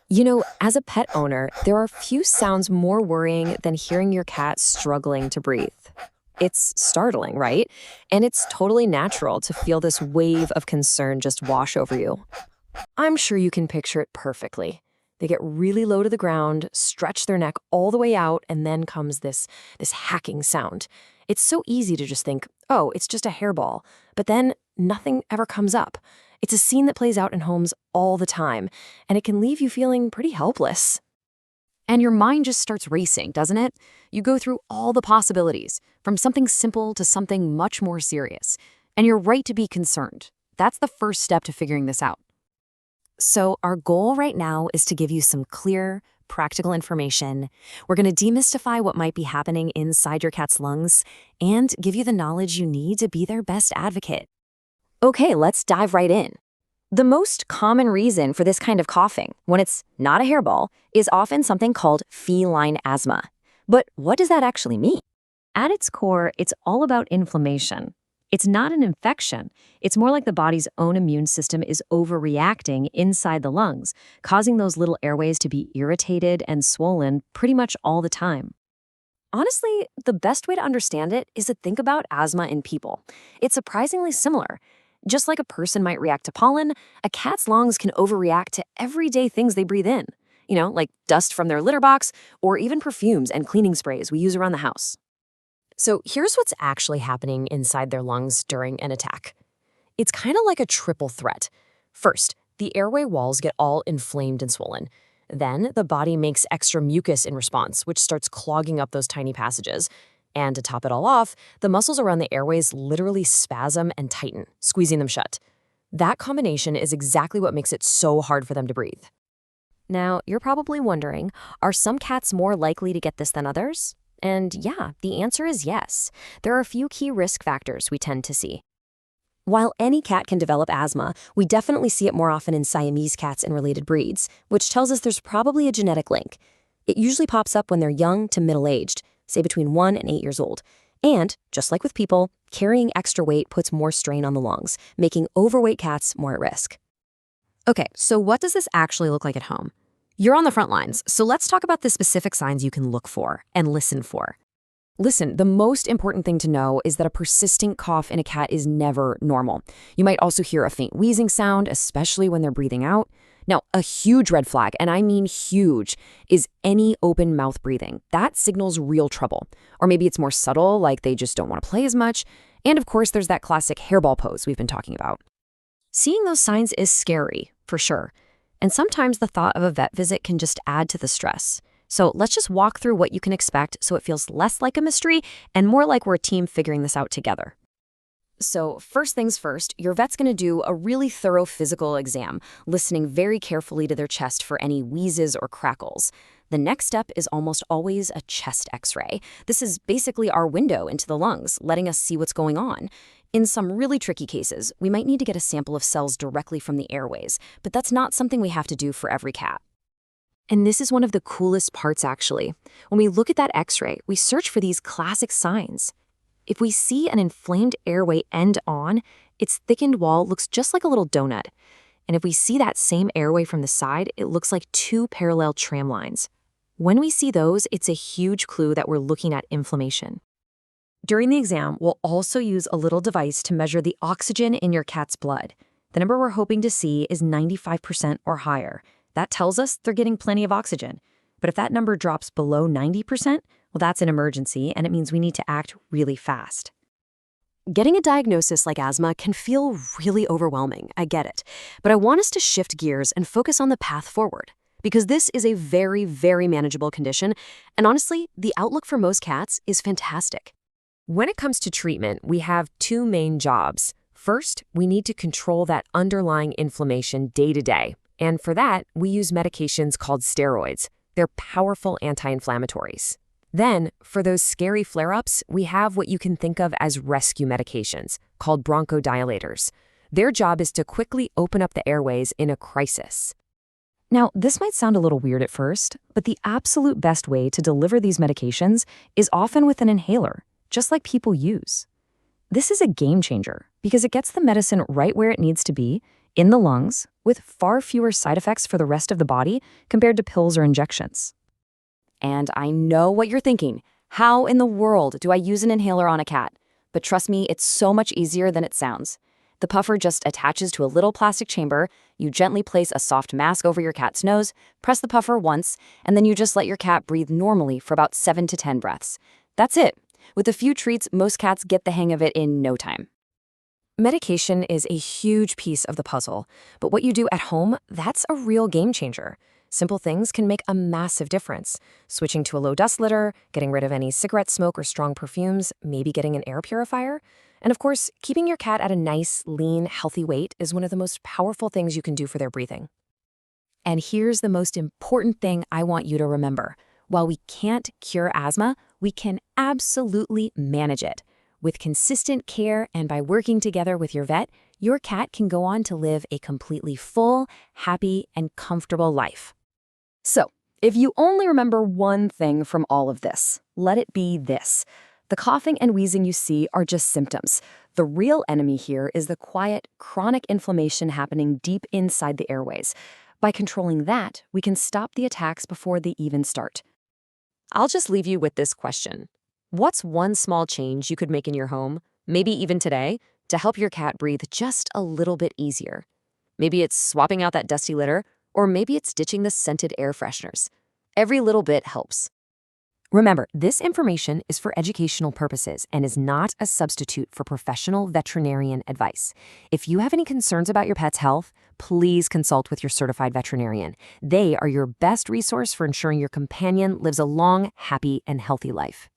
You know, as a pet owner, there are few sounds more worrying than hearing your cat struggling to breathe. It's startling, right? And it's totally natural to feel this wave of concern just wash over you. I'm sure you can picture it perfectly. They get really low to the ground, stretch their neck all the way out, and then comes this hacking sound. It's so easy to just think, oh, it's just a hairball. But then nothing ever comes up. It's a scene that plays out in homes all the time, and it can leave you feeling pretty helpless. And your mind just starts racing, doesn't it? You go through all the possibilities, from something simple to something much more serious. And you're right to be concerned. That's the first step to figuring this out. So our goal right now is to give you some clear, practical information. We're going to demystify what might be happening inside your cat's lungs and give you the knowledge you need to be their best advocate. Okay, let's dive right in. The most common reason for this kind of coughing, when it's not a hairball, is often something called feline asthma. But what does that actually mean? At its core, it's all about inflammation. It's not an infection. It's more like the body's own immune system is overreacting inside the lungs, causing those little airways to be irritated and swollen pretty much all the time. Honestly, the best way to understand it is to think about asthma in people. It's surprisingly similar. Just like a person might react to pollen, a cat's lungs can overreact to everyday things they breathe in. Like dust from their litter box or even perfumes and cleaning sprays we use around the house. So here's what's actually happening inside their lungs during an attack. It's kind of like a triple threat. First, the airway walls get all inflamed and swollen. Then the body makes extra mucus in response, which starts clogging up those tiny passages. And to top it all off, the muscles around the airways literally spasm and tighten, squeezing them shut. That combination is exactly what makes it so hard for them to breathe. Now, you're probably wondering, are some cats more likely to get this than others? And yeah, the answer is yes. There are a few key risk factors we tend to see. While any cat can develop asthma, we definitely see it more often in Siamese cats and related breeds, which tells us there's probably a genetic link. It usually pops up when they're young to middle-aged, say between 1 and 8 years old. And, just like with people, carrying extra weight puts more strain on the lungs, making overweight cats more at risk. Okay, so what does this actually look like at home? You're on the front lines, so let's talk about the specific signs you can look for and listen for. Listen, the most important thing to know is that a persistent cough in a cat is never normal. You might also hear a faint wheezing sound, especially when they're breathing out. Now, a huge red flag, and I mean huge, is any open mouth breathing. That signals real trouble. Or maybe it's more subtle, like they just don't want to play as much. And of course, there's that classic hairball pose we've been talking about. Seeing those signs is scary, for sure. And sometimes the thought of a vet visit can just add to the stress. So let's just walk through what you can expect so it feels less like a mystery and more like we're a team figuring this out together. So first things first, your vet's going to do a really thorough physical exam, listening very carefully to their chest for any wheezes or crackles. The next step is almost always a chest x-ray. This is basically our window into the lungs, letting us see what's going on. In some really tricky cases, we might need to get a sample of cells directly from the airways, but that's not something we have to do for every cat. And this is one of the coolest parts, actually. When we look at that x-ray, we search for these classic signs. If we see an inflamed airway end on, its thickened wall looks just like a little donut. And if we see that same airway from the side, it looks like 2 parallel tram lines. When we see those, it's a huge clue that we're looking at inflammation. During the exam, we'll also use a little device to measure the oxygen in your cat's blood. The number we're hoping to see is 95% or higher. That tells us they're getting plenty of oxygen. But if that number drops below 90%, well, that's an emergency, and it means we need to act really fast. Getting a diagnosis like asthma can feel really overwhelming, I get it. But I want us to shift gears and focus on the path forward. Because this is a very, very manageable condition, and honestly, the outlook for most cats is fantastic. When it comes to treatment, we have 2 main jobs. First, we need to control that underlying inflammation day to day. And for that, we use medications called steroids. They're powerful anti-inflammatories. Then, for those scary flare-ups, we have what you can think of as rescue medications, called bronchodilators. Their job is to quickly open up the airways in a crisis. Now, this might sound a little weird at first, but the absolute best way to deliver these medications is often with an inhaler, just like people use. This is a game changer because it gets the medicine right where it needs to be in the lungs, with far fewer side effects for the rest of the body compared to pills or injections. And I know what you're thinking. How in the world do I use an inhaler on a cat? But trust me, it's so much easier than it sounds. The puffer just attaches to a little plastic chamber, you gently place a soft mask over your cat's nose, press the puffer once, and then you just let your cat breathe normally for about 7 to 10 breaths. That's it. With a few treats, most cats get the hang of it in no time. Medication is a huge piece of the puzzle, but what you do at home, that's a real game changer. Simple things can make a massive difference. Switching to a low dust litter, getting rid of any cigarette smoke or strong perfumes, maybe getting an air purifier. And of course, keeping your cat at a nice, lean, healthy weight is one of the most powerful things you can do for their breathing. And here's the most important thing I want you to remember. While we can't cure asthma, we can absolutely manage it. With consistent care and by working together with your vet, your cat can go on to live a completely full, happy, and comfortable life. So, if you only remember one thing from all of this, let it be this. The coughing and wheezing you see are just symptoms. The real enemy here is the quiet, chronic inflammation happening deep inside the airways. By controlling that, we can stop the attacks before they even start. I'll just leave you with this question. What's one small change you could make in your home, maybe even today, to help your cat breathe just a little bit easier? Maybe it's swapping out that dusty litter, or maybe it's ditching the scented air fresheners. Every little bit helps. Remember, this information is for educational purposes and is not a substitute for professional veterinarian advice. If you have any concerns about your pet's health, please consult with your certified veterinarian. They are your best resource for ensuring your companion lives a long, happy, and healthy life.